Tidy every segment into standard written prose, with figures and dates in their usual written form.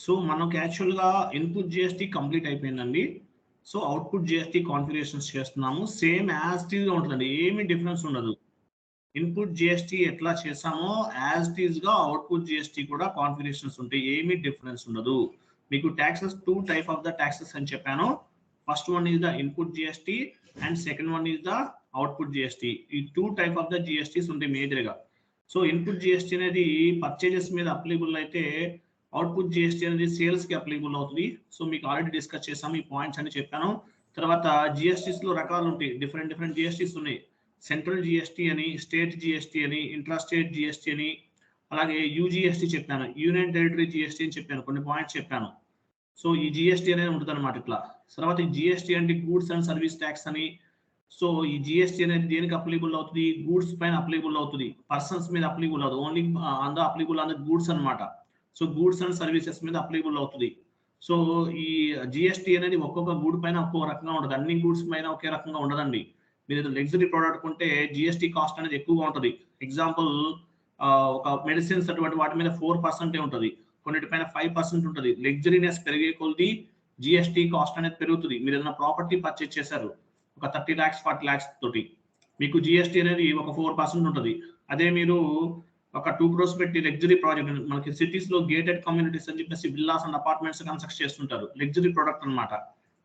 So మనకు యాక్చువల్గా input GST complete అయిపోయిందండి. సో అవుట్పుట్ జిఎస్టీ కాన్ఫిగరేషన్స్ చేస్తున్నాము. సేమ్ యాజ్ ఇట్ ఈస్గా ఉంటుందండి, ఏమీ డిఫరెన్స్ ఉండదు. ఇన్పుట్ జిఎస్టీ ఎట్లా చేసామో యాజ్ ఇట్ ఈస్గా అవుట్పుట్ జిఎస్టీ కూడా కాన్ఫిగరేషన్స్ ఉంటాయి, ఏమీ డిఫరెన్స్ ఉండదు. మీకు taxes 2 type of the taxes అని చెప్పాను. First one is the input GST and second one is the output GST. ఈ 2 టైప్ ఆఫ్ ద జిఎస్టీస్ ఉంటాయి మేజర్గా. సో ఇన్పుట్ జిఎస్టీ అనేది పర్చేజెస్ మీద అప్లికబుల్ అయితే, అవుట్పుట్ జిఎస్టీ అనేది సేల్స్కి అప్లికబుల్ అవుతుంది. సో మీకు ఆల్రెడీ డిస్కస్ చేసాము, ఈ పాయింట్స్ అని చెప్పాను. తర్వాత జిఎస్టీస్లో రకాలు ఉంటాయి, డిఫరెంట్ జిఎస్టీస్ ఉన్నాయి. సెంట్రల్ జిఎస్టీ అని, స్టేట్ జిఎస్టీ అని, ఇంట్రా స్టేట్ జిఎస్టీ అని, అలాగే యూజిఎస్టీ చెప్పాను, యూనియన్ టెరిటరీ జిఎస్టీ అని చెప్పాను, కొన్ని పాయింట్స్ చెప్పాను. సో ఈ జిఎస్టీ అనేది ఉంటుంది అనమాట ఇట్లా. తర్వాత ఈ జిఎస్టీ అంటే గూడ్స్ అండ్ సర్వీస్ ట్యాక్స్ అని. సో ఈ జిఎస్టీ అనేది దేనికి అప్లికబుల్ అవుతుంది? గూడ్స్ పైన అప్లికబుల్ అవుతుంది, పర్సన్స్ మీద అప్లికబుల్ అవుతుంది. Only on the applicable on the goods అనమాట. సో గూడ్స్ అండ్ సర్వీసెస్ మీద అప్లికబుల్ అవుతుంది. సో ఈ జిఎస్టీ అనేది ఒక్కొక్క గూడ్ పైన ఒక్కొక్క రకంగా ఉంటుంది, అన్ని గూడ్స్ పైన ఒకే రకంగా ఉండదండి. మీరు లగ్జరీ ప్రోడక్ట్ కొంటే జిఎస్టీ కాస్ట్ అనేది ఎక్కువగా ఉంటుంది. ఎగ్జాంపుల్ ఒక మెడిసిన్స్ అటువంటి వాటి మీద 4% ఉంటుంది, కొన్నిటిపైన 5% ఉంటుంది. లగ్జరీనెస్ పెరిగే కొద్ది జిఎస్టీ కాస్ట్ అనేది పెరుగుతుంది. మీరు ఏదైనా ప్రాపర్టీ పర్చేజ్ చేశారు ఒక 30 lakhs 40 lakhs తోటి, మీకు జిఎస్టీ అనేది ఒక 4% ఉంటుంది. అదే మీరు ఒక 2 crores పెట్టి లగ్జరీ ప్రాజెక్ట్, మనకి సిటీస్ లో గేటెడ్ కమ్యూనిటీస్ అని చెప్పేసి విల్లాస్ అండ్ అపార్ట్మెంట్స్ కన్స్ట్రక్ట్ చేస్తుంటారు, లగ్జరీ ప్రోడక్ట్ అనమాట.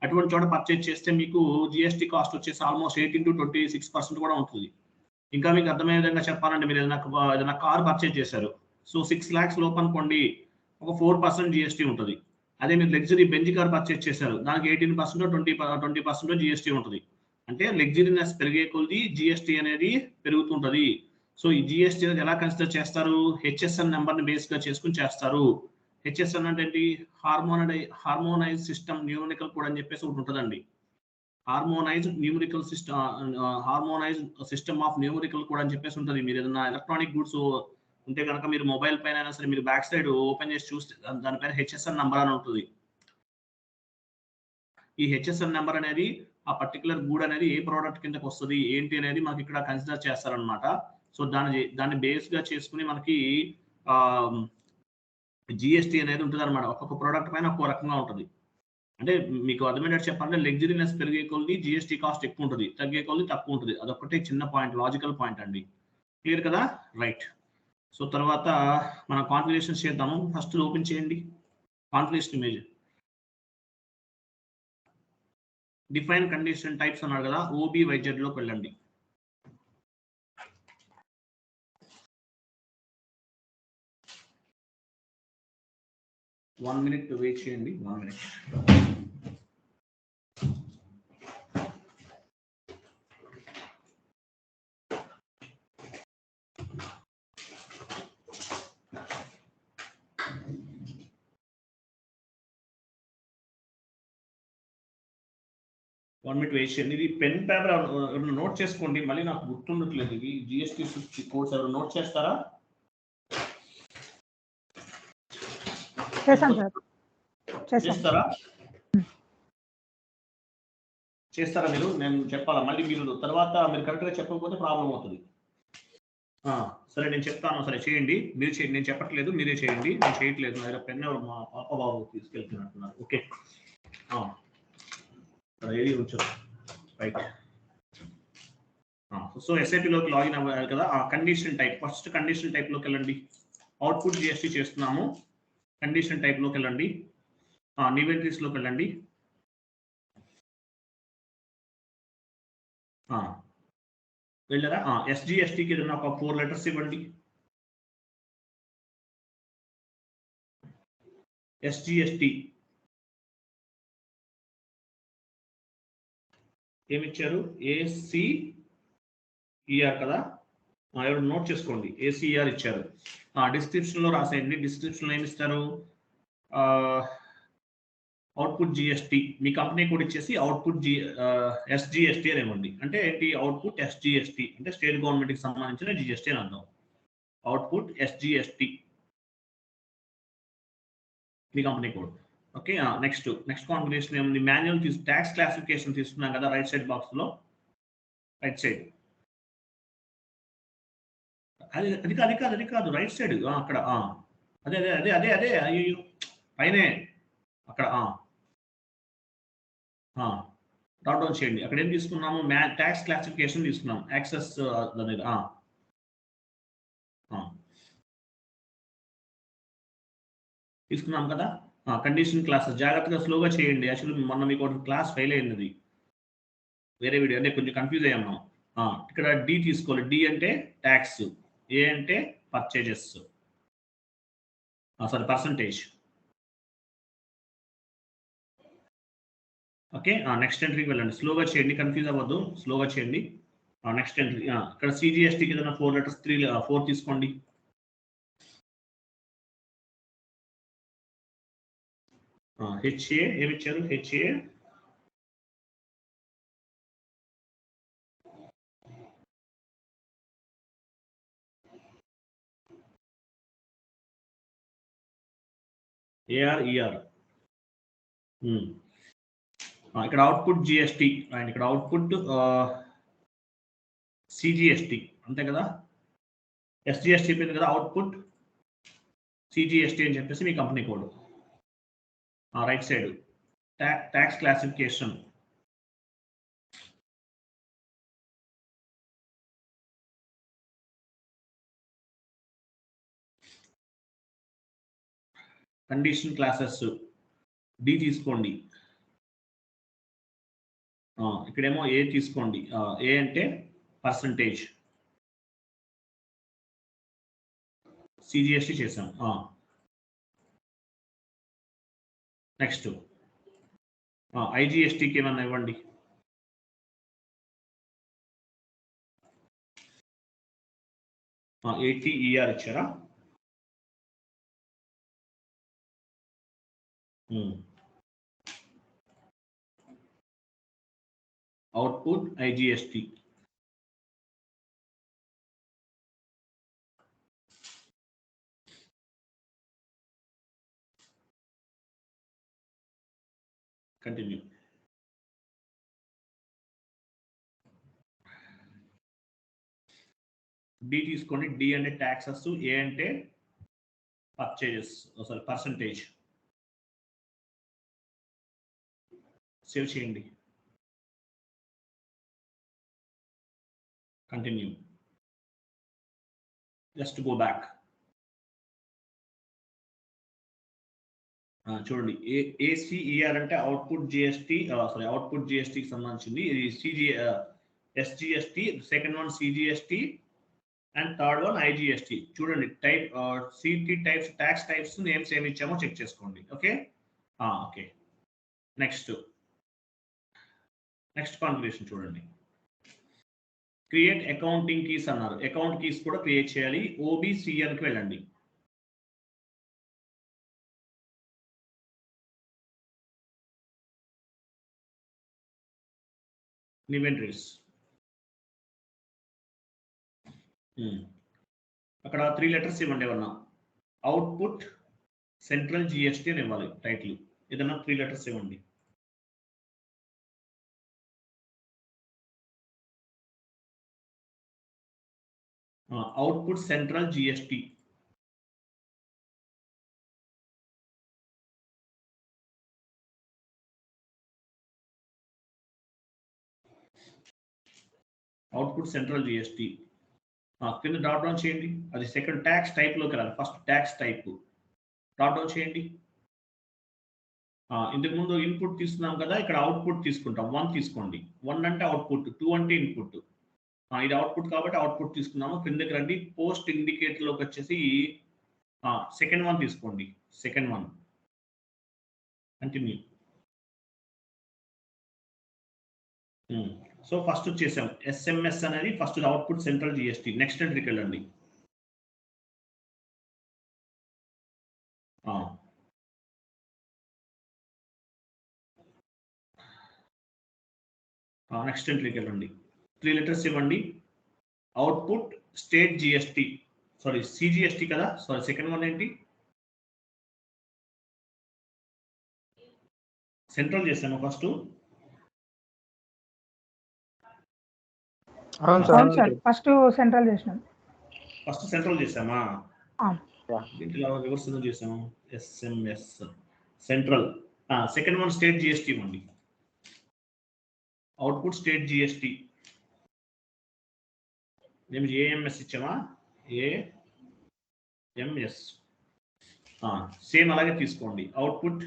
అటువంటి చోట పర్చేజ్ చేస్తే మీకు జిఎస్టీ కాస్ట్ వచ్చేసి ఆల్మోస్ట్ 18 to 26% కూడా ఉంటుంది. ఇంకా మీకు అర్థమయ్యే విధంగా చెప్పాలంటే, మీరు ఏదైనా కార్ పర్చేజ్ చేశారు, సో 6 lakhs లోపు అనుకోండి, ఒక 4% జిఎస్టీ ఉంటుంది. అదే మీరు లగ్జరీ బెంజ్ కార్ పర్చేజ్ చేశారు, దానికి 18% 20% జిఎస్టీ ఉంటుంది. అంటే లగ్జరీనెస్ పెరిగే కొద్ది జిఎస్టీ అనేది పెరుగుతుంటది. సో ఈ జిఎస్టీ అనేది ఎలా కన్సిడర్ చేస్తారు? హెచ్ఎస్ఎన్ నెంబర్ని బేస్గా చేసుకుని చేస్తారు. హెచ్ఎస్ఎన్ అంటే ఏంటి? హార్మోనైజ్ సిస్టమ్ న్యూమరికల్ కోడ్ అని చెప్పేసి ఒకటి ఉంటుందండి. Harmonised system of numerical code అని చెప్పేసి ఉంటుంది. మీరు ఏదైనా ఎలక్ట్రానిక్ గూడ్స్ ఉంటే కనుక, మీరు మొబైల్ పైన అయినా సరే మీరు బ్యాక్ సైడ్ ఓపెన్ చేసి చూస్తే దానిపైన హెచ్ఎస్ఎన్ నెంబర్ అని ఉంటుంది. ఈ హెచ్ఎస్ఎన్ నెంబర్ అనేది ఆ పర్టికులర్ గూడ్ అనేది ఏ ప్రోడక్ట్ కిందకి వస్తుంది ఏంటి అనేది మనకి ఇక్కడ కన్సిడర్ చేస్తారనమాట. సో దాన్ని బేస్గా చేసుకుని మనకి జిఎస్టీ అనేది ఉంటుంది అనమాట. ఒక్కొక్క ప్రోడక్ట్ పైన ఒక్కో రకంగా ఉంటుంది. అంటే మీకు అర్థమయ్యేటట్టు చెప్పాలంటే, లగ్జరీనెస్ పెరిగే కొద్ది జిఎస్టీ కాస్ట్ ఎక్కువ ఉంటుంది, తగ్గే కొద్ది తక్కువ ఉంటుంది. అదొక్కటే చిన్న పాయింట్, లాజికల్ పాయింట్ అండి. క్లియర్ కదా? రైట్. సో తర్వాత మనం కాన్ఫిగరేషన్స్ చేద్దాము. ఫస్ట్ ఓపెన్ చేయండి configuration image. Define condition types అన్నారు కదా, ఓబీవైజెడ్ లోకి వెళ్ళండి. వన్ మినిట్ వెయిట్ చేయండి, 1 minute. వెయిట్ చేయండి. ఇది పెన్ పేపర్ ఎవరైనా నోట్ చేసుకోండి, మళ్ళీ నాకు గుర్తుండట్లేదు. ఇది జిఎస్టీ స్విచ్ కోడ్స్ ఎవరు నోట్ చేస్తారా? చేస్తారా మీరు? నేను చెప్పాలా మళ్ళీ? మీరు తర్వాత మీరు కరెక్ట్గా చెప్పకపోతే ప్రాబ్లం అవుతుంది. సరే నేను చెప్తాను, సరే చేయండి. మీరు చేయండి, నేను చెప్పట్లేదు, మీరే చేయండి. నేను చేయట్లేదు, నా దగ్గర పెన్ ఎవరు మా పాప బాబు తీసుకెళ్తున్నట్టున్నారు. ఓకే, ఏది ఉంచు. రైట్. సో ఎస్ఐపిలోకి లాగిన్ అవ్వాలి కదా. ఆ కండిషన్ టైప్, ఫస్ట్ కండిషన్ టైప్లోకి వెళ్ళండి. అవుట్పుట్ జిఎస్టీ చేస్తున్నాము, కండిషన్ టైప్లోకి వెళ్ళండి. ఇన్వెంటరీస్లోకి వెళ్ళండి. వెళ్ళరా? ఎస్జిఎస్టీకి ఏదైనా ఒక 4 letters ఇవ్వండి. ఎస్జిఎస్టీ ఏమిచ్చారు? ఏసీఈఆర్ కదా, ఎవరు నోట్ చేసుకోండి. ఏసీఆర్ ఇచ్చారు. డిస్క్రిప్షన్లో రాసేయండి. డిస్క్రిప్షన్లో ఏమి ఇస్తారు? అవుట్పుట్ జిఎస్టీ, మీ కంపెనీ కోడ్ ఇచ్చేసి అవుట్పుట్ ఎస్జిఎస్టీ అని ఇవ్వండి. అంటే ఏంటి? అవుట్పుట్ ఎస్జిఎస్టీ అంటే స్టేట్ గవర్నమెంట్కి సంబంధించిన జిఎస్టీ అని అర్థం. అవుట్పుట్ ఎస్జిఎస్టీ మీ company code. Okay, next configuration ఏముంది? మాన్యువల్ ట్యాక్స్ క్లాసిఫికేషన్ తీసుకున్నాం కదా, రైట్ సైడ్ బాక్స్లో, రైట్ సైడ్. అది కాదు రైట్ సైడ్, అక్కడ అదే అయ్యో పైనే అక్కడ డ్రాప్ డౌన్ చేయండి. అక్కడ ఏం తీసుకున్నాము, ట్యాక్స్ క్లాసిఫికేషన్ తీసుకున్నాం, యాక్సెస్ దాని తీసుకున్నాం కదా. కండిషన్ క్లాసెస్ జాగ్రత్తగా స్లోగా చేయండి. యాక్చువల్లీ మొన్న మీకు ఒక క్లాస్ ఫెయిల్ అయింది వేరే వీడియో, అంటే కొంచెం కన్ఫ్యూజ్ అయ్యాము. ఇక్కడ డి తీసుకోవాలి. డి అంటే ట్యాక్స్, ఏ అంటే purchases, sorry percentage. Okay, next ఎంట్రీకి వెళ్ళండి. స్లోగా చేయండి, కన్ఫ్యూజ్ అవ్వద్దు, స్లోగా చేయండి. నెక్స్ట్ ఎంట్రీ ఇక్కడ సిజిఎస్టీకి ఏదైనా 4 లెటర్స్ 4 తీసుకోండి. హెచ్ఏ ఏమి ఇచ్చారు, హెచ్ఏ ఏఆర్ఈఆర్. ఇక్కడ అవుట్పుట్ జిఎస్టీ అండ్ ఇక్కడ అవుట్పుట్ సిజిఎస్టీ, అంతే కదా. ఎస్జిఎస్టీ అయిపోయింది కదా, అవుట్పుట్ సిజిఎస్టీ అని చెప్పేసి మీ company code. Right side tax classification, condition classes D తీసుకోండి. ఇక్కడేమో ఏ తీసుకోండి. ఏ అంటే పర్సంటేజ్, సిజిఎస్టీ చేసాం. నెక్స్ట్ ఐజిఎస్టీకి ఏమన్నా ఇవ్వండి. ఏటీఈఆర్ ఇచ్చారా. Output IGST. కంటిన్యూ. డి తీసుకోండి. డి అంటే ట్యాక్సెస్, ఏ అంటే పర్చేజెస్, సారీ పర్సంటేజ్. సేవ్ చేయండి, కంటిన్యూ. Just go back. చూడండి, ఏసీఈఆర్ అంటే అవుట్పుట్ జిఎస్టీ, సారీ అవుట్పుట్ జిఎస్టీకి సంబంధించింది. ఇది SGST, second one CGST and third one IGST. చూడండి type city types, tax types names ఏమి ఇచ్చామో చెక్ చేసుకోండి. Okay okay. నెక్స్ట్ కాన్ఫిగరేషన్ చూడండి. క్రియేట్ అకౌంటింగ్ కీస్ అన్నారు. అకౌంట్ కీస్ కూడా క్రియేట్ చేయాలి. ఓబిసిఎన్కి వెళ్ళండి. ఇన్వెంటరీస్, అక్కడ 3 లెటర్స్ ఇవ్వండి. ఏమన్నా అవుట్పుట్ సెంట్రల్ జిఎస్టీ అని ఇవ్వాలి టైటిల్. ఏదన్నా 3 లెటర్స్ ఇవ్వండి. Output central GST. Output central GST. కింద డ్రాప్ డౌన్ చేయండి. అది సెకండ్ ట్యాక్స్ టైప్ లోకి రాదు, first tax type drop down చేయండి. ఇంతకు ముందు ఇన్పుట్ తీసుకున్నాం కదా, ఇక్కడ అవుట్పుట్ తీసుకుంటాం. 1 తీసుకోండి. 1 అంటే అవుట్పుట్, 2 అంటే ఇన్పుట్. ఇది అవుట్పుట్ కాబట్టి అవుట్పుట్ తీసుకున్నాము. కిందకి రండి. పోస్ట్ ఇండికేటర్ లోకి వచ్చేసి సెకండ్ వన్ తీసుకోండి. Second one continue. So first వచ్చేసాం. ఎస్ఎంఎస్ అనేది first output central GST. Next ఎంట్రీకి వెళ్ళండి. నెక్స్ట్ ఎంట్రీకి వెళ్ళండి. 3 లెటర్స్ ఇవ్వండి. Output state GST, sorry CGST కదా, సారీ సెకండ్ వన్ ఏంటి, సెంట్రల్ చేసాము ఫస్ట్. ఫస్ట్ సెంట్రల్ చేసాం. ఫస్ట్ సెంట్రల్ చేసామా. దీంట్లో రివర్స్ చేసాము. SMS central. Second one state GST ఇవ్వండి. Output state GST. మేము ఏఎంఎస్ ఇచ్చామా? ఏఎంఎస్. సేమ్ అలాగే తీసుకోండి. అవుట్పుట్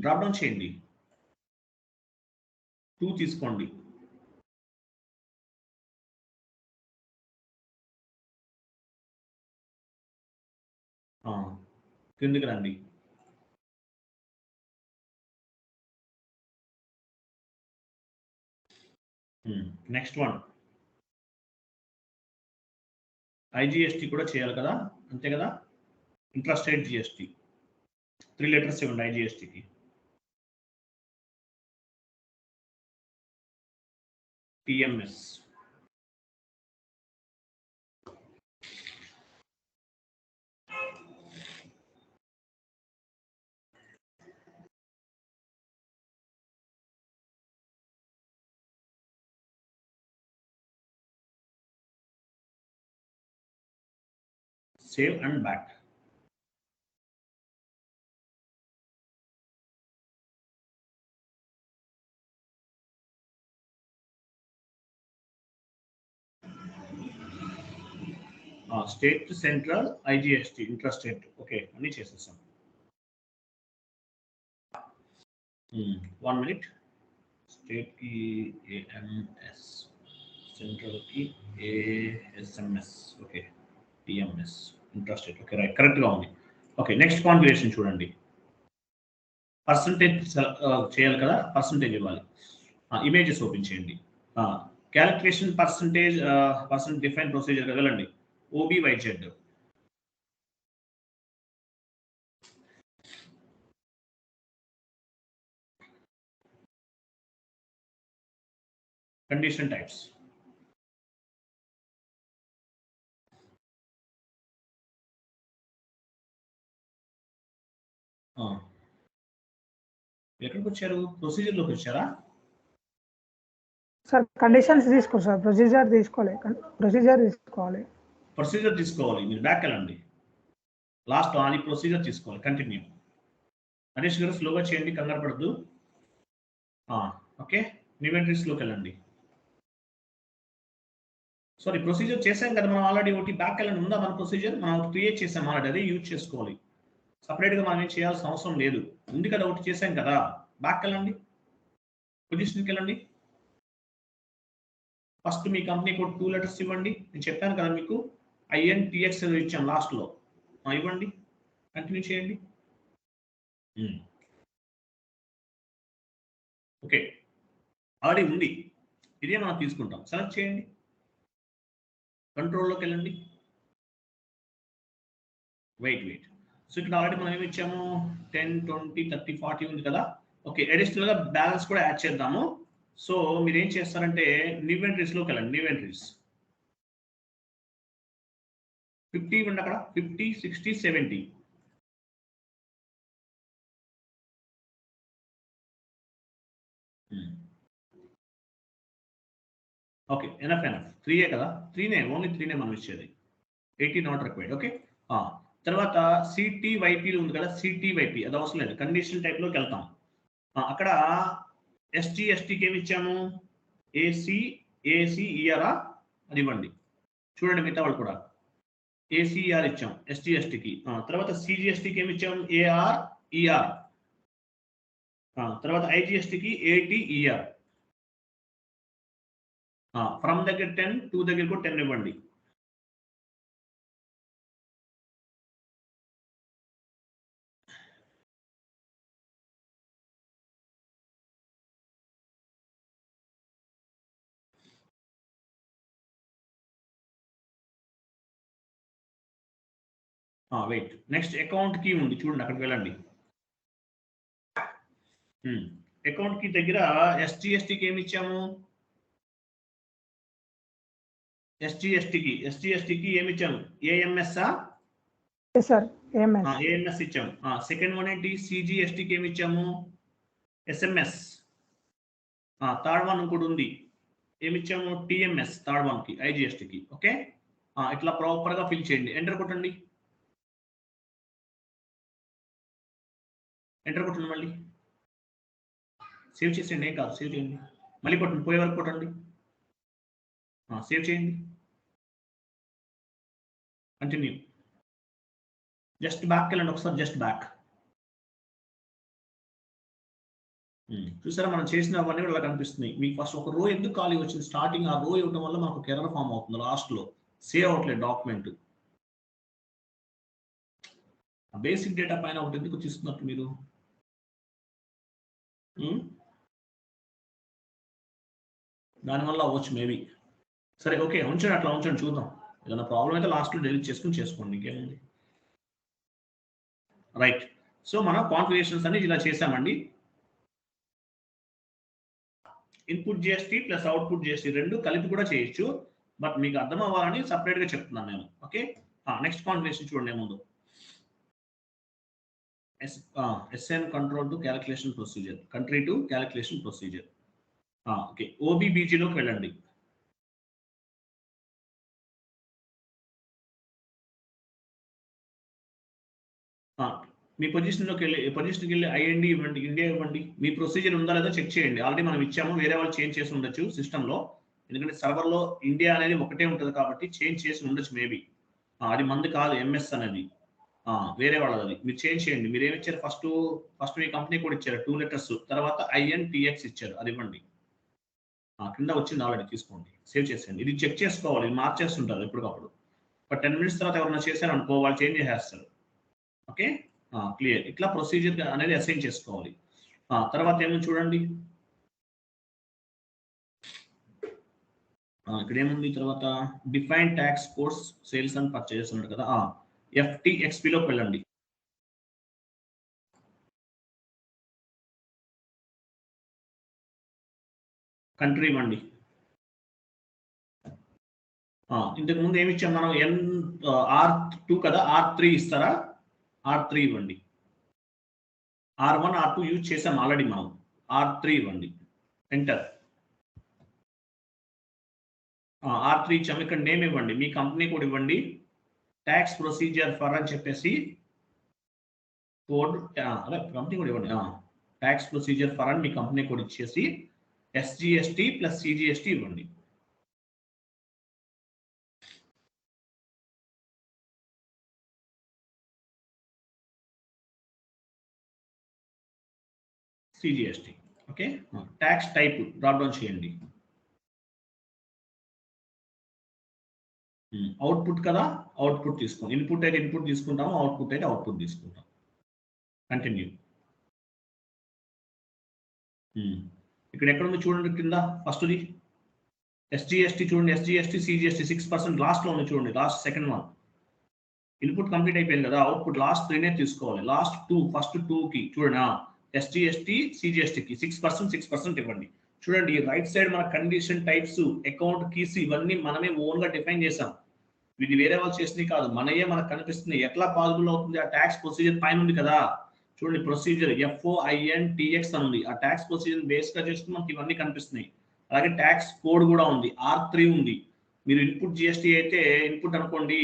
డ్రాప్ డౌన్ చేయండి. 2 తీసుకోండి. కిందికి రండి. నెక్స్ట్ వన్ ఐజిఎస్టీ కూడా చేయాలి కదా, అంతే కదా? ఇంట్రాస్టేట్ జిఎస్టీ 3 లెటర్స్ ఇవ్వండి ఐజిఎస్టీకి. TMS. Save and back. State central IGST intrastate. Okay, అన్ని చేసేసాం. 1 మినిట్. స్టేట్ కి ఏఎంఎస్, సెంట్రల్ కి ASMS. Okay, TMS intrastate. Okay, right, correct గా ఉంది. ఓకే, నెక్స్ట్ కాన్ఫిగరేషన్ చూడండి. పర్సంటేజ్ చేయాలి కదా, పర్సంటేజ్ ఇవ్వాలి. ఇమేజెస్ ఓపెన్ చేయండి. క్యాలిక్యులేషన్ పర్సంటేజ్ డిఫైన్ ప్రొసీజర్ వెళ్ళండి. OBYZ. Condition types. ఎక్కడికి వచ్చారు? ప్రొసీజర్ లోకి వచ్చారా సార్? కండిషన్స్ తీసుకో సార్, ప్రొసీజర్ తీసుకోవాలి. ప్రొసీజర్ తీసుకోవాలి. మీరు బ్యాక్ వెళ్ళండి. లాస్ట్ అది ప్రొసీజర్ తీసుకోవాలి. కంటిన్యూ. హరీష్ గారు స్లోగా చేయండి, కంగారు పడద్దు. ఓకే, ఇన్వెంటరీస్లోకి వెళ్ళండి. సారీ, ప్రొసీజర్ చేసాం కదా మనం ఆల్రెడీ. ఒకటి బ్యాక్ వెళ్ళండి. ఉందా మన ప్రొసీజర్? మనం క్రియేట్ చేసాం ఆల్రెడీ, అదే యూజ్ చేసుకోవాలి. సపరేట్గా మనం ఏం చేయాల్సిన అవసరం లేదు. ఉంది కదా, ఒకటి చేసాం కదా. బ్యాక్ వెళ్ళండి, పొజిషన్కి వెళ్ళండి. ఫస్ట్ మీ కంపెనీ కోడ్ 2 లెటర్స్ ఇవ్వండి. నేను చెప్పాను కదా మీకు, INTX ఇచ్చాం లాస్ట్లో. ఇవ్వండి, కంటిన్యూ చేయండి. ఓకే, ఆల్రెడీ ఉంది, ఇదే మనం తీసుకుంటాం. సెలెక్ట్ చేయండి, కంట్రోల్లోకి వెళ్ళండి. వెయిట్. సో ఇక్కడ ఆల్రెడీ మనం ఏమి ఇచ్చాము? 10, 20, 30, 40 ఉంది కదా. ఓకే, అడిషనల్ గా బ్యాలెన్స్ కూడా యాడ్ చేద్దాము. సో మీరు ఏం చేస్తారంటే ఇన్వెంటరీస్లోకి వెళ్ళండి. ఇన్వెంటరీస్ 50 ఇవ్వండి. అక్కడ 50, 60, 70. Okay, enough. 3 కదా, 3 ఓన్లీ 3 మనం ఇచ్చేది. 80 నాట్ రిక్వైర్డ్. ఓకే, తర్వాత CTYP ఉంది కదా, CTYP అది అవసరం లేదు. కండిషన్ టైప్ లోకి వెళ్తాం. అక్కడ SGSTకి ఏమి ఇచ్చాము? ACER అది ఇవ్వండి. చూడండి, మిగతా వాళ్ళు కూడా ACER ఇచ్చాం SGSTకి. తర్వాత CGSTకి ఏమి ఇచ్చాం? ARER. తర్వాత IGSTకి ATER. ఫ్రమ్ దగ్గర 10, 2 దగ్గర కూడా 10 ఇవ్వండి. వెయిట్, నెక్స్ట్ అకౌంట్ కీ ఉంది చూడండి, అక్కడికి వెళ్ళండి. అకౌంట్ కీ దగ్గర SGSTకి ఏమి ఇచ్చాము? SGSTకి ఏమి ఇచ్చాము? AMS. AMS ఇచ్చాము. సెకండ్ వన్ ఏంటి? CGSTకి ఏమి ఇచ్చాము? SMS. థర్డ్ వన్ ఇంకోటి ఉంది, ఏమి ఇచ్చాము? TMS. థర్డ్ వన్ కి IGSTకి. ఓకే, ఇట్లా ప్రాపర్ గా ఫిల్ చేయండి. ఎంటర్ కొట్టండి. ఎంటర్ కొట్టండి, మళ్ళీ సేవ్ చేసేయండి, ఏం కాదు, సేవ్ చేయండి, మళ్ళీ కొట్టండి, పోయే వరకు కొట్టండి, సేవ్ చేయండి, కంటిన్యూ, జస్ట్ బ్యాక్ వెళ్ళండి ఒకసారి, జస్ట్ బ్యాక్. చూసారా మనం చేసిన అవన్నీ కూడా ఇలా కనిపిస్తున్నాయి. మీకు ఫస్ట్ ఒక రో ఎందుకు ఖాళీ వచ్చింది, స్టార్టింగ్ ఆ రో ఇవ్వడం వల్ల మనకు ఒక ఎర్రర్ ఫామ్ అవుతుంది, లాస్ట్లో సేవ్ అవ్వట్లేదు డాక్యుమెంట్. బేసిక్ డేటా పైన ఒకటి ఎందుకు తీసుకున్నట్టు మీరు? దానివల్ల అవ్వచ్చు మేబీ. సరే ఓకే, ఉంచండి, అట్లా ఉంచండి, చూద్దాం. ఏదైనా ప్రాబ్లం అయితే లాస్ట్లో డెలిట్ చేసుకుని చేసుకోండి, ఇంకేముంది. రైట్. సో మనం కాన్ఫిగరేషన్స్ అన్ని ఇలా చేసామండి. Input GST plus output GST రెండు కలిపి కూడా చేయొచ్చు, బట్ మీకు అర్థం అవ్వాలని సపరేట్ గా చెప్తున్నాను నేను. ఓకే, నెక్స్ట్ కాన్ఫిగరేషన్ చూడండి ముందు. SN control to calculation procedure, country to calculation procedure. Okay, ఓబీబీజీలోకి వెళ్ళండి. మీ పొజిషన్కి వెళ్ళి ఐఎన్డి ఇవ్వండి, ఇండియా ఇవ్వండి. మీ ప్రొసీజర్ ఉందా లేదా చెక్ చేయండి. ఆల్రెడీ మనం ఇచ్చాము, వేరే వాళ్ళు చేంజ్ చేసి ఉండొచ్చు సిస్టంలో, ఎందుకంటే సర్వర్లో ఇండియా అనేది ఒకటే ఉంటుంది కాబట్టి చేంజ్ చేసి ఉండొచ్చు మేబీ. అది మంది కాదు, ఎంఎస్ అనేది వేరే వాళ్ళది. అది మీరు చేంజ్ చేయండి. మీరు ఏమి ఇచ్చారు, ఫస్ట్ మీ కంపెనీ కూడా ఇచ్చారు 2 లెటర్స్, తర్వాత INTX ఇచ్చారు, అది ఇవ్వండి. కింద వచ్చింది ఆల్రెడీ, తీసుకోండి, సేవ్ చేసేయండి. ఇది చెక్ చేసుకోవాలి, ఇది మార్చేస్తుంటారు ఎప్పటికప్పుడు. ఒక 10 మినిట్స్ తర్వాత ఎవరైనా చేశారు అనుకో, వాళ్ళు చేంజ్ చేసేస్తారు. Okay, clear. ఇట్లా ప్రొసీజర్ అనేది అసైన్ చేసుకోవాలి. తర్వాత ఏమో చూడండి, ఇక్కడ ఏముంది తర్వాత, define tax codes sales and purchases అన్నాడు కదా, FTXPలోకి వెళ్ళండి. కంట్రీ ఇవ్వండి. ఇంతకు ముందు ఏమి ఇచ్చాం మనం, R2 కదా, R3 ఇస్తారా, R3 ఇవ్వండి. R1 R2 యూజ్ చేసాం ఆల్రెడీ మనం, R3 ఇవ్వండి, ఎంటర్. R3 ఇచ్చాము, ఇక్కడ నేమ్ ఇవ్వండి, మీ కంపెనీ కూడా ఇవ్వండి, ట్యాక్స్ ప్రొసీజర్ ఫర్ అని చెప్పేసి కోడ్, అదే కంపెనీ కూడా ఇవ్వండి, ట్యాక్స్ ప్రొసీజర్ ఫర్ అని మీ కంపెనీ కూడా ఇచ్చేసి SGST ప్లస్ CGST ఇవ్వండి. CGST. Okay, tax type drop down చేయండి. అవుట్పుట్ కదా, అవుట్పుట్ తీసుకోండి. ఇన్పుట్ అయితే ఇన్పుట్ తీసుకుంటాము, అవుట్పుట్ అయితే అవుట్పుట్ తీసుకుంటాం. కంటిన్యూ. ఇక్కడ ఎక్కడ ఉంది చూడండి, కింద ఫస్ట్ది SGST చూడండి, SGST CGST 6% లాస్ట్ లో ఉంది చూడండి, last second one. Input complete అయిపోయింది కదా, అవుట్పుట్ లాస్ట్ 3నే తీసుకోవాలి. లాస్ట్ 2, ఫస్ట్ 2కి చూడండి, SGST CGSTకి 6% ఇవ్వండి. చూడండి రైట్ సైడ్ మన కండిషన్ టైప్స్, అకౌంట్ కీస్ ఇవన్నీ మనమే ఓన్ గా డిఫైన్ చేసాం. ఇది వేరే వాళ్ళు చేసినవి కాదు, మనయే మనకు కనిపిస్తుంది. ఎట్లా పాసిబుల్ అవుతుంది, ఆ ట్యాక్స్ ప్రొసీజర్ పైన ఉంది కదా, చూడండి ప్రొసీజర్ FOINTX అని ఉంది. ఆ ట్యాక్స్ ప్రొసీజర్ బేస్ గా చేసుకుని మనకి ఇవన్నీ కనిపిస్తున్నాయి. అలాగే ట్యాక్స్ కోడ్ కూడా ఉంది, R3 ఉంది. మీరు ఇన్పుట్ GST అయితే ఇన్పుట్ అనుకోండి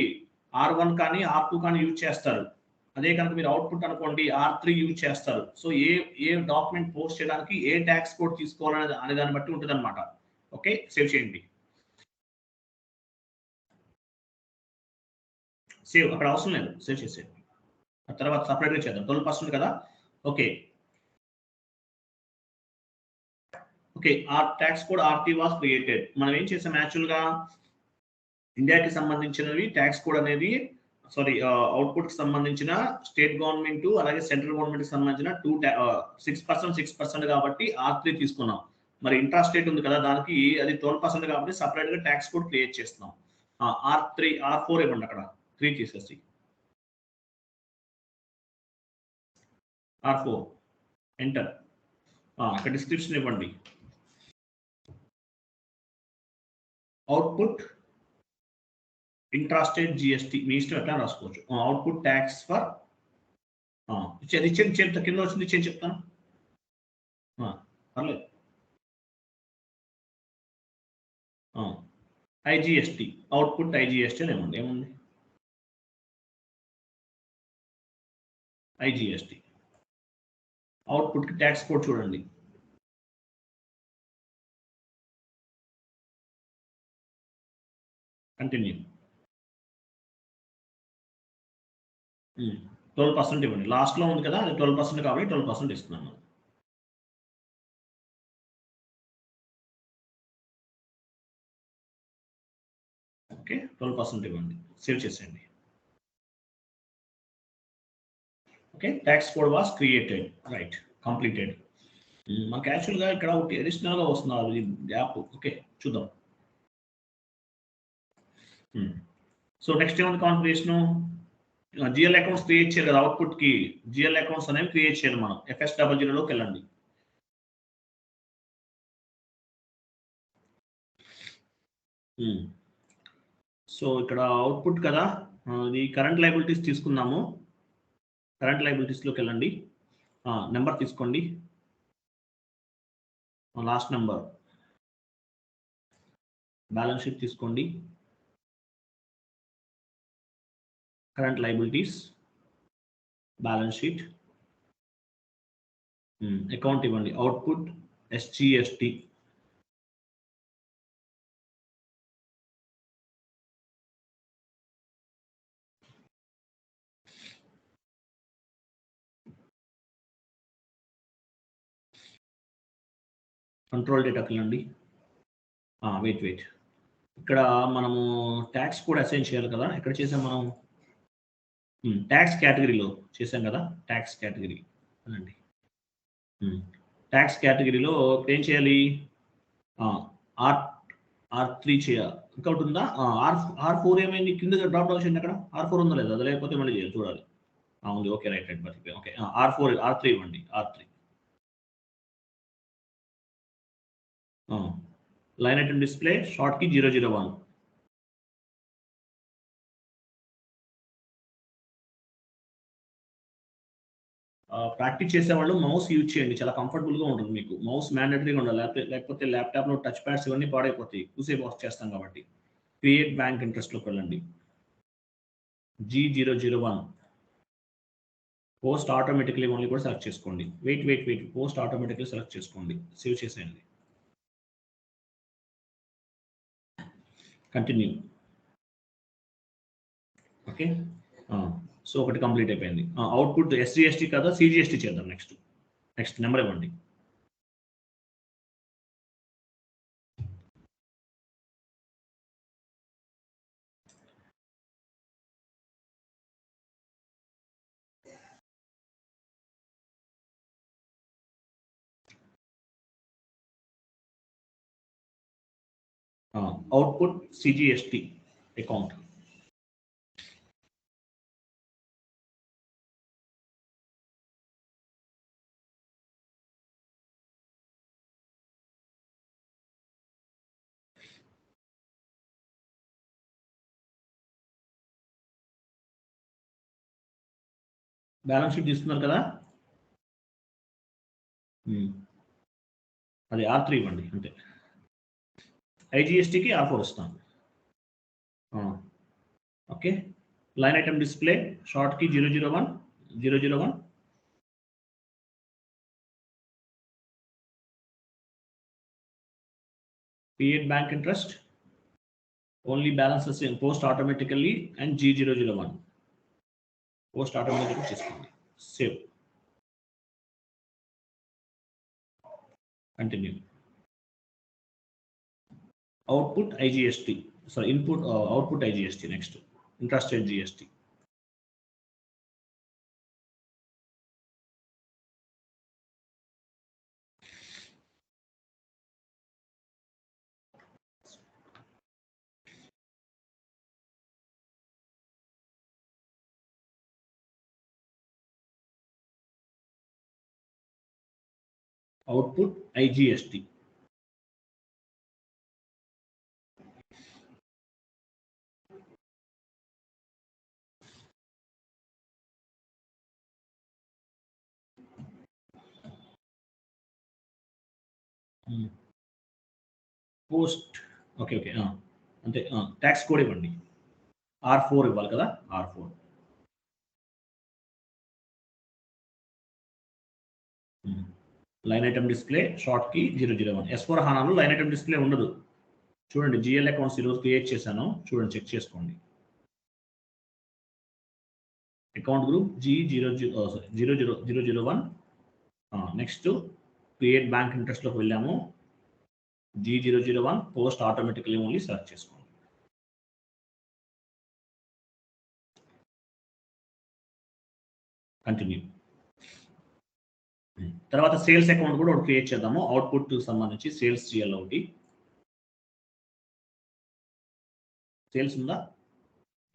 R1 కానీ R2 కానీ యూజ్ చేస్తారు. అదే కనుక మీరు అవుట్పుట్ అనుకోండి R3 యూజ్ చేస్తారు. సో ఏ డాక్యుమెంట్ పోస్ట్ చేయడానికి ఏ ట్యాక్స్ కోడ్ తీసుకోవాలనే అనే దాన్ని బట్టి ఉంటుంది అనమాట. ఓకే, సేవ్ చేయండి. సేవ్ అక్కడ అవసరం లేదు, సేవ్ చేసేయండి. ఆ తర్వాత సపరేట్గా చేద్దాం, 12% కదా. ఓకే ఓకే, ఆ tax code RT was created. మనం ఏం చేసాం, యాక్చువల్గా ఇండియాకి సంబంధించినవి ట్యాక్స్ కోడ్ అనేది, సారీ అవుట్పుట్ కి సంబంధించిన స్టేట్ గవర్నమెంట్ అలాగే సెంట్రల్ గవర్నమెంట్ కి సంబంధించిన 6% కాబట్టి R3 తీసుకున్నాం. మరి ఇంట్రా స్టేట్ ఉంది కదా, దానికి అది 12% కాబట్టి సపరేట్ గా ట్యాక్స్ కోడ్ క్రియేట్ చేస్తున్నాం. R4 ఇవ్వండి, అక్కడ 3 తీసేసి R4 ఎంటర్. ఇక్కడ డిస్క్రిప్షన్ ఇవ్వండి, అవుట్పుట్ ఇంట్రాస్టేట్ GST మీ ఇష్టం ఎట్లా రాసుకోవచ్చు. అవుట్పుట్ ట్యాక్స్ ఫర్ చెప్తా, కింద వచ్చింది ఇచ్చేది చెప్తాను, పర్లేదు. IGST అవుట్పుట్ IGST అని ఏముంది IGST అవుట్పుట్కి ట్యాక్స్ కోడ్ చూడండి. కంటిన్యూ. 12% ఇవ్వండి. లాస్ట్లో ఉంది కదా, అది 12% కాబట్టి 12% ఇస్తున్నాను. ఓకే, 12% ఇవ్వండి. సేవ్ చేసేయండి. Okay, tax code was created, right, completed. మాకు యాక్చువల్గా ఇక్కడ ఒకటి అడిషనల్గా వస్తున్నారు గ్యాప్. ఓకే, చూద్దాం. సో నెక్స్ట్ ఏముంది కాన్ఫిగరేషను? జిఎల్ అకౌంట్స్ క్రియేట్ చేయాలి కదా, అవుట్పుట్కి జిఎల్ అకౌంట్స్ అనేవి క్రియేట్ చేయాలి మనం. FS00లోకి వెళ్ళండి. సో ఇక్కడ అవుట్పుట్ కదా, ఇది కరెంట్ లయబిలిటీస్ తీసుకుందాము. కరెంట్ లయబిలిటీస్లోకి వెళ్ళండి. నెంబర్ తీసుకోండి, లాస్ట్ నెంబర్. బ్యాలెన్స్ షీట్ తీసుకోండి, current liabilities, balance sheet, account ఇవ్వండి, అవుట్పుట్ SGST. కంట్రోల్ డేటాకి వెళ్ళండి. వెయిట్, ఇక్కడ మనము ట్యాక్స్ కూడా అసైన్ చేయాలి కదా. ఎక్కడ చేసాం మనం? ట్యాక్స్ కేటగిరీలో చేసాం కదా. ట్యాక్స్ కేటగిరీ అనండి. ట్యాక్స్ కేటగిరీలో ఏం చేయాలి? R3 చేయాలి. ఇంకొకటి ఉందా? R4 ఏమైంది? కింద డ్రాప్ డౌన్ చేయండి. అక్కడ R4 ఉందా లేదా? అది లేకపోతే మళ్ళీ చేయాలి, చూడాలి. ఉంది, ఓకే, రైట్. ఓకే, R3 ఇవ్వండి. R3 లైన్ ఐటమ్ డిస్ప్లే షార్ట్కి 001. ప్రాక్టీస్ చేసేవాళ్ళు మౌస్ యూజ్ చేయండి, చాలా కంఫర్టబుల్గా ఉంటుంది మీకు. మౌస్ మ్యాండేటరీగా ఉండాలి, లేకపోతే ల్యాప్టాప్లో టచ్ ప్యాడ్స్ ఇవన్నీ పాడైపోతాయి, ఎక్కువసేపు వర్క్ చేస్తాం కాబట్టి. క్రియేట్ బ్యాంక్ ఇంట్రెస్ట్లోకి వెళ్ళండి. G001 పోస్ట్ ఆటోమేటిక్లీ ఓన్లీ కూడా సెలెక్ట్ చేసుకోండి. వెయిట్, పోస్ట్ ఆటోమేటిక్లీ సెలెక్ట్ చేసుకోండి. సేవ్ చేసేయండి. కంటిన్యూ. ఓకే, సో ఒకటి కంప్లీట్ అయిపోయింది. అవుట్పుట్ SGST కదా, CGST చేద్దాం. నెక్స్ట్ నెంబర్ ఇవ్వండి. Output CGST account. Balance sheet తీసుకున్నారు కదా, అది R3 ఇవ్వండి అంతే. IGSTకి R4 ఇస్తాను. ఓకే, లైన్ ఐటమ్ డిస్ప్లే షార్ట్కి 001. Create bank interest, only balances post automatically and G001 post ఆటోమేటిక్గా చేసుకోండి. Save, continue. Output IGST, sorry input output IGST. Next interest rate GST. Output IGST. Post, okay, అంతే. Tax code ఇవ్వండి. R4 ఇవ్వాలి కదా, R4. Line item display short కి 001. S4 హానాలో line item display ఉండదు. చూడండి GL accounts ఈరోజు క్రియేట్ చేశాను, చూడండి చెక్ చేసుకోండి. Account group G001. Next create bank ఇంట్రెస్ట్లోకి వెళ్ళాము. G001 post automatically only select చేసుకోండి. కంటిన్యూ. తర్వాత సేల్స్ అకౌంట్ కూడా ఒకటి క్రియేట్ చేద్దాము. అవుట్పుట్ సంబంధించి సేల్స్ చేయాలి ఒకటి. సేల్స్ ఉందా?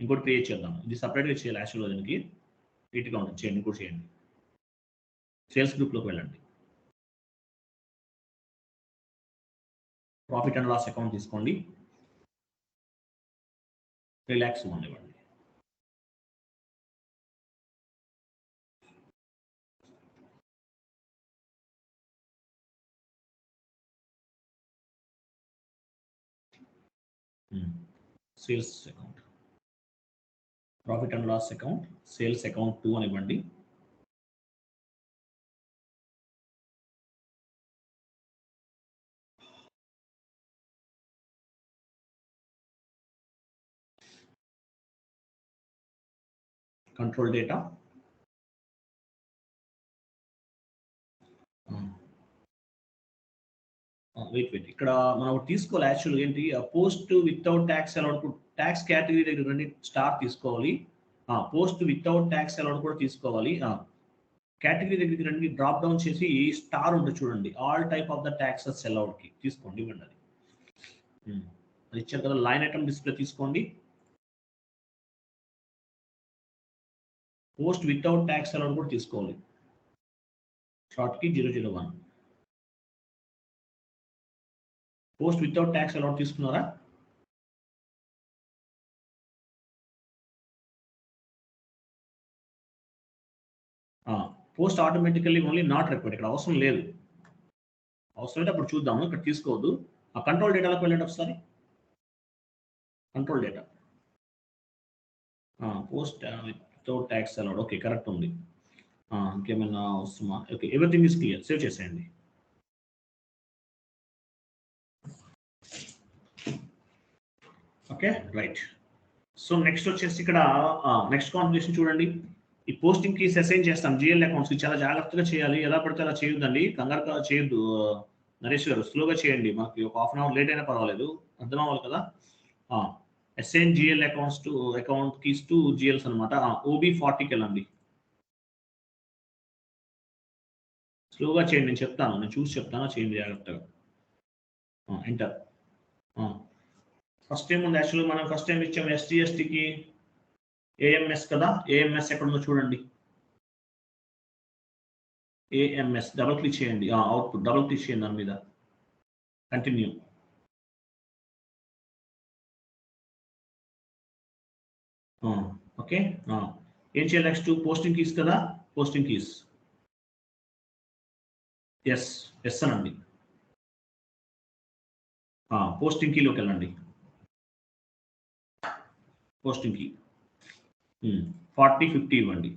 ఇంకోటి క్రియేట్ చేద్దాము. ఇది సపరేట్గా చేయాలి యాక్చువల్గా దీనికి. నీట్గా ఉంటుంది, చేయండి, ఇంకోటి చేయండి. సేల్స్ గ్రూప్లోకి వెళ్ళండి. ప్రాఫిట్ అండ్ లాస్ అకౌంట్ తీసుకోండి. రిలాక్స్ ఇవ్వండి. Sales account, profit and loss account, sales account 2 అని ఇవ్వండి. కంట్రోల్ డేటా, వెయిట్ ఇక్కడ మనం ఒకటి తీసుకోవాలి. యాక్చువల్గా ఏంటి, post without tax allowed, tax category దగ్గర రండి, స్టార్ తీసుకోవాలి. పోస్ట్ వితౌట్ ట్యాక్స్ అలౌడ్ కూడా తీసుకోవాలి. కేటగిరీ దగ్గరికి రండి, డ్రాప్ డౌన్ చేసి స్టార్ ఉంటుంది చూడండి, all type of the taxes allowed కి తీసుకోండి, ఇవ్వండి. అది ఇచ్చారు కదా. లైన్ ఐటమ్ డిస్ప్లే తీసుకోండి. పోస్ట్ వితౌట్ ట్యాక్స్ అలౌడ్ కూడా తీసుకోవాలి. షార్ట్ కి 001. పోస్ట్ వితౌట్ ట్యాక్స్ అలౌడ్ తీసుకున్నారా? Post automatically only not required, ఇక్కడ అవసరం లేదు. అవసరమైతే అప్పుడు చూద్దాము, ఇక్కడ తీసుకోవద్దు. ఆ కంట్రోల్ డేటాలోకి వెళ్ళండి ఒకసారి. Control data, post without tax allowed, okay correct ఉంది. ఇంకేమైనా అవసరమా? Okay, everything is clear. Save చేసేయండి. Okay right. సో నెక్స్ట్ వచ్చేసి ఇక్కడ నెక్స్ట్ కాన్ఫిగరేషన్ చూడండి. ఈ పోస్టింగ్ కీస్ అసైన్ చేస్తాం జిఎల్ అకౌంట్స్ కి. చాలా జాగ్రత్తగా చేయాలి, ఎలా పడితే అలా చేయొద్దండి, కంగారుగా చేయొద్దు. నరేష్ గారు స్లోగా చేయండి, మాకు ఒక హాఫ్ అన్ అవర్ లేట్ అయినా పర్వాలేదు, అర్థం అవ్వాలి కదా. Assign GL accounts to account keys to GLs అనమాట. OB 40కి వెళ్ళండి. స్లోగా చేయండి, నేను చెప్తాను, నేను చూసి చెప్తాను, చేయండి జాగ్రత్తగా. ఎంటర్. ఫస్ట్ టైం ఉంది యాక్చువల్గా, మనం ఫస్ట్ టైం ఇచ్చాము SGSTకి AMS కదా. AMS ఎక్కడ ఉందో చూడండి. AMS డబుల్ క్లిక్ చేయండి. అవుట్పుట్ డబుల్ క్లిక్ చేయండి దాని మీద. కంటిన్యూ. ఓకే, ఏం చేయాలి నెక్స్ట్? పోస్టింగ్ కీస్ కదా, పోస్టింగ్ కీస్ ఎస్ అనండి. పోస్టింగ్ కీలోకి వెళ్ళండి. పోస్టింగ్ కీ 40 50 ఇవ్వండి.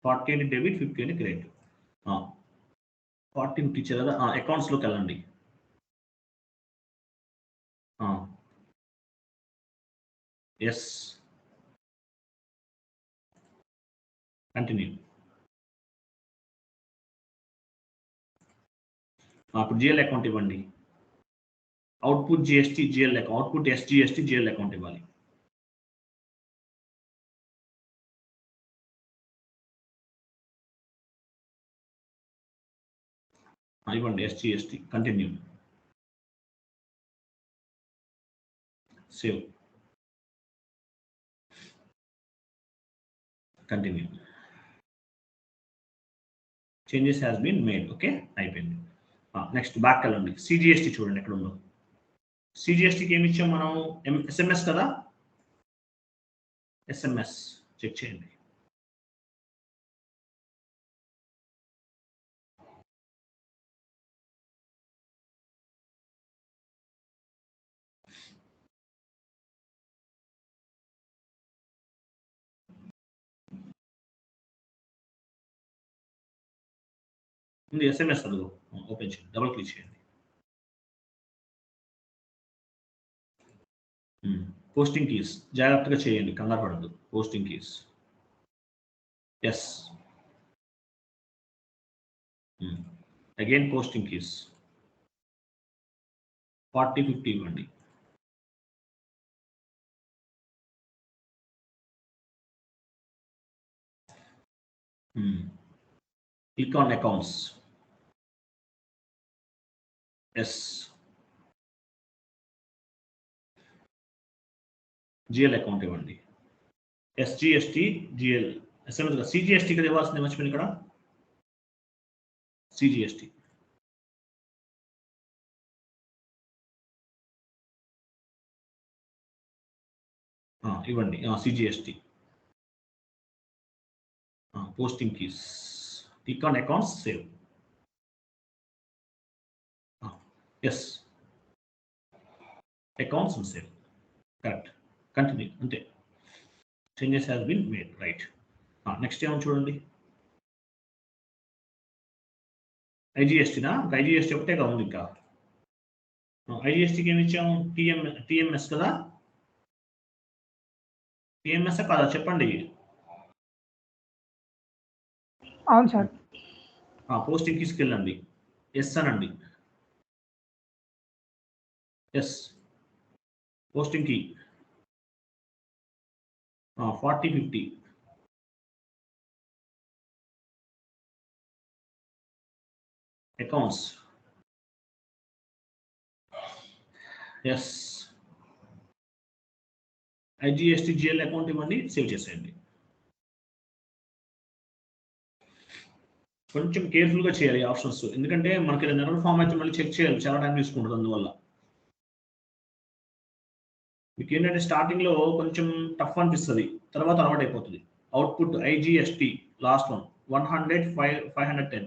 40 అని డెబిట్, 50 అని క్రెడిట్. 40 50 ఇచ్చారు కదా. అకౌంట్స్లోకి వెళ్ళండి. Yes, continue. అప్పుడు జిఎల్ అకౌంట్ ఇవ్వండి. Output GST GL account, output SGST GL account ఇవ్వాలి. ఇవ్వండి SGST. Continue. Save. Continue. Changes has been made. Okay అయిపోయింది. నెక్స్ట్ బ్యాక్ వెళ్ళండి. CGST చూడండి ఎక్కడ ఉందో. CGSTకి ఏమి ఇచ్చాం మనం? SMS కదా. SMS చెక్ చేయండి. ఉంది ఎస్ఎంఎస్ అడుగు ఓపెన్ చేయండి, డబుల్ క్లిక్ చేయండి. పోస్టింగ్ కీస్ జాగ్రత్తగా చేయండి, కంగారు పడద్దు. Posting keys yes, again posting keys 40-50 ఇవ్వండి. Click on accounts yes, GL account ఇవ్వండి. ఎస్జిఎస్టి జిఎల్ ఎస్ఎంఎస్ సిజిఎస్టీ కదా ఇవ్వాల్సింది, మర్చిపోయింది ఇక్కడ సిజిఎస్టి. ఇవ్వండి CGST. Posting keys click on accounts save yes, accounts and save correct, continue అంతే. Changes has been made right. Next ఏమో చూడండి, ఐజిఎస్టీనా, ఐజిఎస్టీ ఒకటే కదా ఉంది ఇంకా. ఐజిఎస్టీకి ఏమి ఇచ్చాము, టిఎంఎస్ కదా, టిఎంఎస్ కాదా చెప్పండి. అవును సార్. పోస్టింగ్ తీసుకెళ్ళండి, ఎస్ అనండి. ఎస్, పోస్టింగ్ కి 40-50 accounts yes, IGST GL account ఇవ్వండి, సేవ్ చేసేయండి. కొంచెం కేర్ఫుల్గా చేయాలి ఆప్షన్స్, ఎందుకంటే మనకి ఎర్రర్ ఫామ్ అయితే మళ్ళీ చెక్ చేయాలి, చాలా టైం తీసుకుంటుంది. అందువల్ల మీకు ఏంటంటే స్టార్టింగ్లో కొంచెం టఫ్ అనిపిస్తుంది, తర్వాత అలవాటు అయిపోతుంది. Output IGST last one 100-510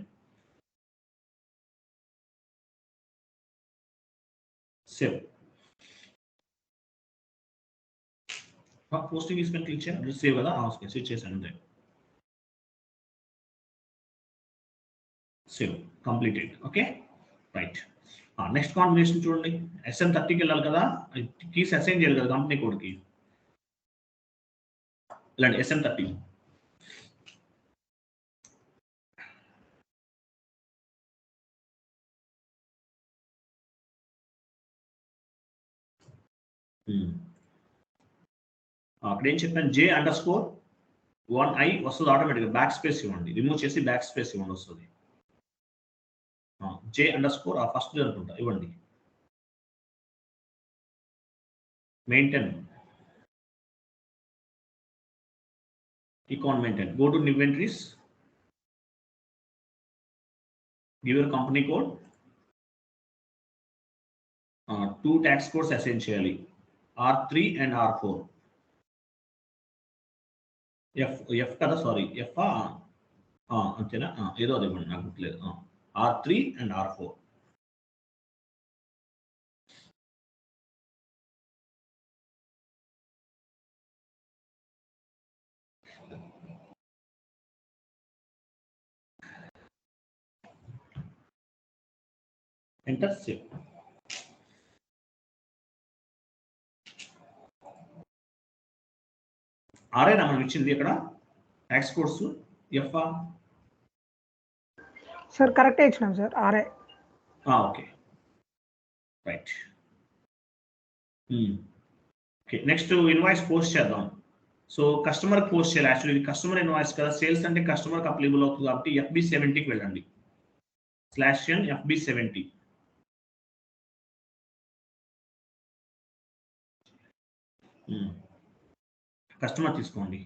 save. Posting తీసుకొని క్లిక్ చేయండి, సేవ్ కదా, సేవ్ చేశాను అంతే. Save completed. Okay right. Next configuration చూడండి, SM30కి వెళ్ళాలి కదా, కీస్ అసైన్ చేయాలి కదా కంపెనీ కోడ్కి. ఇలాంటి SM30 అక్కడ ఏం చెప్పాను, J_1I వస్తుంది ఆటోమేటిక్గా, బ్యాక్ స్పేస్ ఇవ్వండి, రిమూవ్ చేసి బ్యాక్ స్పేస్ ఇవ్వండి వస్తుంది. J_ ఫస్ట్ అనుకుంటా ఇవ్వండి. Maintain, click on maintain, go to inventories, give your company code, 2 tax codes assign చేయాలి, R3 and R4. F కదా, సారీ F అంతేనా, ఏదో అది ఇవ్వండి నాకు గుర్తులేదు. R3 and R4. Enter, save. Arena మనం ఇచ్చింది ఇక్కడ ట్యాక్స్ కోడ్స్, ఎఫ్ సార్ కరెక్టే ఇచ్చినాం sir, RA. Okay right. Okay next invoice post చేద్దాం. సో కస్టమర్ పోస్ట్ చేయాలి, యాక్చువల్లీ కస్టమర్ ఇన్వాయిస్ కదా, సేల్స్ అంటే కస్టమర్కి అప్లికబుల్ అవుతుంది కాబట్టి FB70కి వెళ్ళండి, /n FB70. కస్టమర్ తీసుకోండి.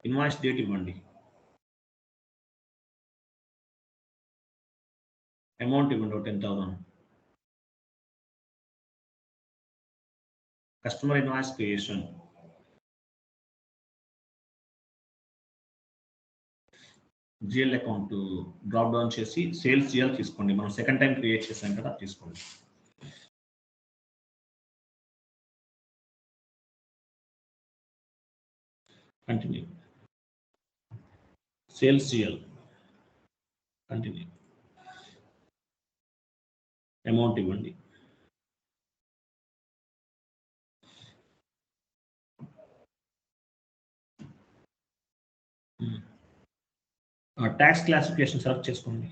ఇన్వాయిస్ డేట్ ఇవ్వండి, అమౌంట్ ఇవ్వండి 10,000. Customer invoice creation, GL account drop down చేసి సేల్స్ జిఎల్ తీసుకోండి, మనం సెకండ్ టైం క్రియేట్ చేసాం కదా, తీసుకోండి. Continue. Sales GL continue. Amount ఇవ్వండి. ట్యాక్స్ క్లాసిఫికేషన్ సెలెక్ట్ చేసుకోండి.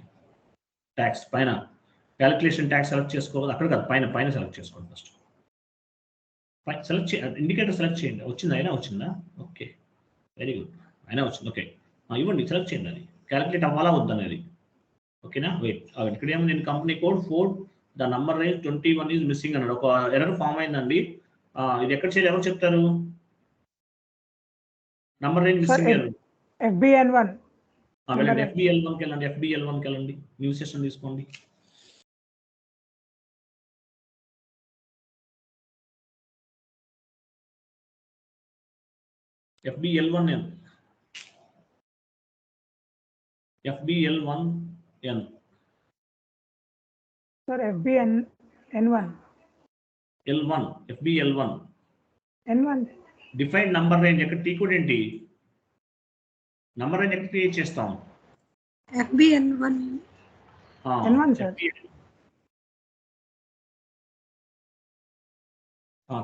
ట్యాక్స్ పైన క్యాలిక్యులేషన్ ట్యాక్స్ సెలెక్ట్ చేసుకోవాలి. అక్కడ కాదు, పైన పైన సెలెక్ట్ చేసుకోండి. ఫస్ట్ సెలెక్ట్ ఇండికేటర్ సెలెక్ట్ చేయండి. వచ్చిందా? అయినా వచ్చిందా? ఓకే, వెరీ గుడ్, అయినా వచ్చింది. ఓకే, ఇవ్వండి, సెలెక్ట్ చేయండి. అది క్యాలిక్యులేట్ అవ్వాలా వద్దనేది. ఓకేనా? వెయిట్, ఇక్కడ ఏమో నేను company code 4 the number range 21 is missing అన్నాడు. ఒక ఎర్రర్ ఫామ్ అయిందండి. ఇది ఎక్కడ చేయాలి? ఎవరు చెప్తారు? Number range missing error. FBN1 వెళ్ళండి, FBL1కి వెళ్ళండి. FBL1కి వెళ్ళండి, న్యూ సెషన్ తీసుకోండి. FBL1N. FBL1N. Sir FBN1 L1 FBL1 N1 define number range. ఎక్కడ టీ కోడ్ ఏంటి? నంబర్ రేంజ్ ఎక్కడ క్రియేట్ చేస్తాం? FBN1 N1 sir.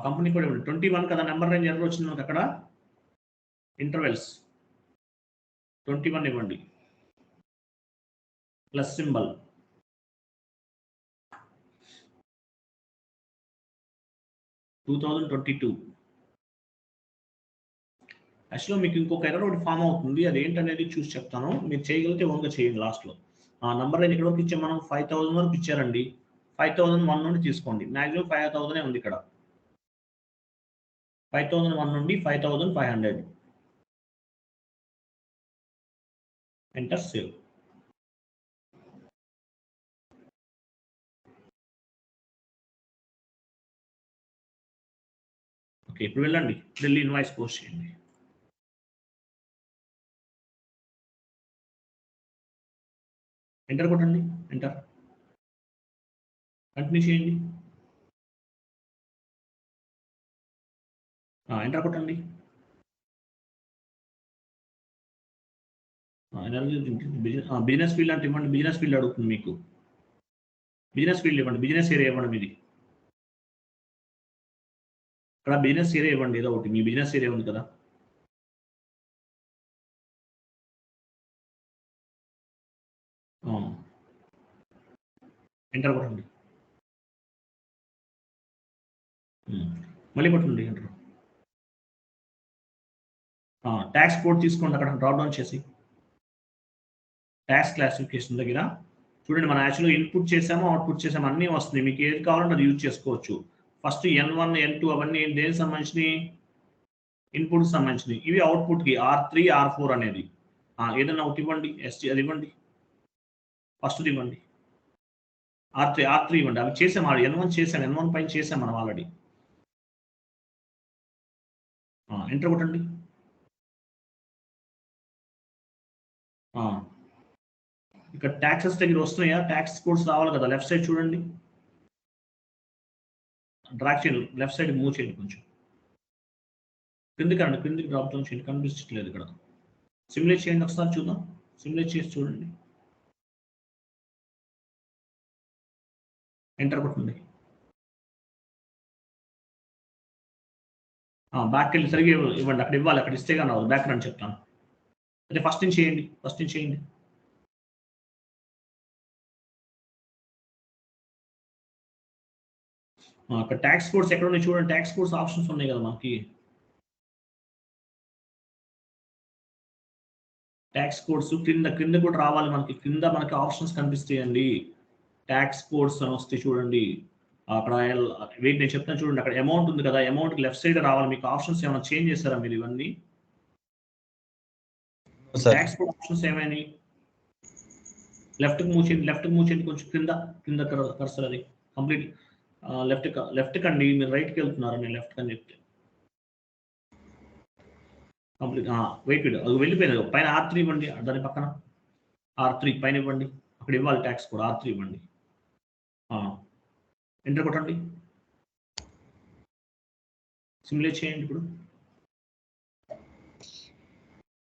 Company code 21 కదా. నెంబర్ రేంజ్ ఎర్రర్ వచ్చింది మనకు అక్కడ. ఇంటర్వెల్స్ 21 ఇవ్వండి, ప్లస్ సింబల్. యాక్చువల్గా మీకు ఇంకొక ఎర్రర్ ఒకటి ఫామ్ అవుతుంది. అది ఏంటనేది చూసి చెప్తాను. మీరు చేయగలిగితే ఓన్గా చేయండి. లాస్ట్లో నంబర్ రేంజ్ ఎక్కడ వరకు ఇచ్చాం మనం? 5000 వరకు ఇచ్చారండి. 5001 నుండి తీసుకోండి. మ్యాక్సిమం 5000 ఉంది ఇక్కడ. 5001 నుండి 5500. Enter, save. ఓకే, ఇప్పుడు వెళ్ళండి, ఢిల్లీ ఇన్వాయిస్ పోస్ట్ చేయండి. ఎంటర్ కొట్టండి, ఎంటర్. కంటిన్యూ చేయండి. ఎంటర్ కొట్టండి. బిజినెస్ ఫీల్డ్ అంటే ఇవ్వండి. బిజినెస్ ఫీల్డ్ అడుగుతుంది మీకు. బిజినెస్ ఫీల్డ్ ఇవ్వండి. బిజినెస్ ఏరియా ఇవ్వండి మీది. ఇక్కడ బిజినెస్ ఏరియా ఇవ్వండి, ఏదో ఒకటి. మీ బిజినెస్ ఏరియా ఉంది కదా. ఎంటర్ కొట్టండి. మళ్ళీ కొట్టండి ఎంటర్. ట్యాక్స్ కోడ్ తీసుకోండి. అక్కడ డ్రాప్ డౌన్ చేసి ట్యాక్స్ క్లాసిఫికేషన్ దగ్గర చూడండి. మనం యాక్చువల్గా ఇన్పుట్ చేసాము, అవుట్పుట్ చేసాము, అన్నీ వస్తుంది. మీకు ఏది కావాలంటే అది యూజ్ చేసుకోవచ్చు. ఫస్ట్ N1 N2 అవన్నీ దేనికి సంబంధించినవి? ఇన్పుట్ సంబంధించినవి. ఇవి అవుట్పుట్కి R3 R4 అనేది. ఏదన్నా ఒకటి ఇవ్వండి. SG అది ఇవ్వండి. ఫస్ట్ ఇవ్వండి. R3 ఇవ్వండి. అవి చేసాం. N1 చేసాం. N1 పైన చేసాం మనం ఆల్రెడీ. ఎంటర్ కొట్టండి. ఇక్కడ ట్యాక్సెస్ దగ్గర వస్తున్నాయా? ట్యాక్స్ కోడ్స్ రావాలి కదా. లెఫ్ట్ సైడ్ చూడండి, డ్రాగ్ చేయండి. లెఫ్ట్ సైడ్ మూవ్ చేయండి కొంచెం. కిందికి రండి, కిందికి డ్రాప్ డౌన్ చేయండి. కనిపించట్లేదు ఇక్కడ. సిమ్యులేట్ చేయండి ఒకసారి చూద్దాం. సిమ్యులేట్ చేసి చూడండి. ఎంటర్ కొట్టండి. బ్యాక్ వెళ్ళి సరిగ్గా ఇవ్వండి. అక్కడ ఇవ్వాలి. అక్కడ ఇస్తే కానీ బ్యాక్ రండి చెప్తాను. అదే ఫస్ట్ నుంచి చేయండి. ఫస్ట్ నుంచి చేయండి. అక్కడ ట్యాక్స్ కోడ్స్ ఎక్కడ ఉన్నాయి చూడండి. ట్యాక్స్ కోడ్స్ ఆప్షన్స్ ఉన్నాయి కదా మనకి. ట్యాక్స్ కోడ్స్ కింద కూడా రావాలి మనకి. కింద మనకి ఆప్షన్స్ కనిపిస్తాయండి. ట్యాక్స్ కోడ్స్ అని వస్తే చూడండి. అక్కడ వెయిట్, నేను చెప్తాను చూడండి. అక్కడ అమౌంట్ ఉంది కదా. అమౌంట్ లెఫ్ట్ సైడ్ రావాలి. మీకు ఆప్షన్స్ ఏమైనా చేంజ్ చేస్తారా మీరు? ఇవన్నీ ట్యాక్స్ కోడ్ ఆప్షన్స్ ఏమైనాయి? లెఫ్ట్కి మూవ్ చేయండి కొంచెం. కింద కర్సర్ అది కంప్లీట్ లెఫ్ట్ కండి. మీరు రైట్కి వెళ్తున్నారు. నేను లెఫ్ట్ అని చెప్తే కంప్లీట్. వెయిట్ అది వెళ్ళిపోయింది. పైన R3 ఇవ్వండి. దాని పక్కన R3 పైన ఇవ్వండి. అక్కడ ఇవ్వాలి ట్యాక్స్ కోడ్. R3 ఇవ్వండి. ఎంటర్ కొట్టండి. సిమ్యులేట్ చేయండి. ఇప్పుడు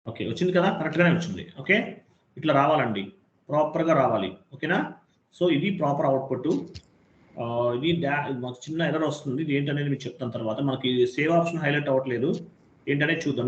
ఓకే, వచ్చింది కదా, కరెక్ట్గానే వచ్చింది. ఓకే, ఇట్లా రావాలండి, ప్రాపర్గా రావాలి. ఓకేనా? సో ఇది ప్రాపర్ అవుట్పుట్. ఇది మాకు చిన్న ఎర్రర్ వస్తుంది. ఇది ఏంటనేది మీకు చెప్తాను తర్వాత. మనకి సేవ్ ఆప్షన్ హైలైట్ అవ్వట్లేదు, ఏంటనేది చూద్దాం.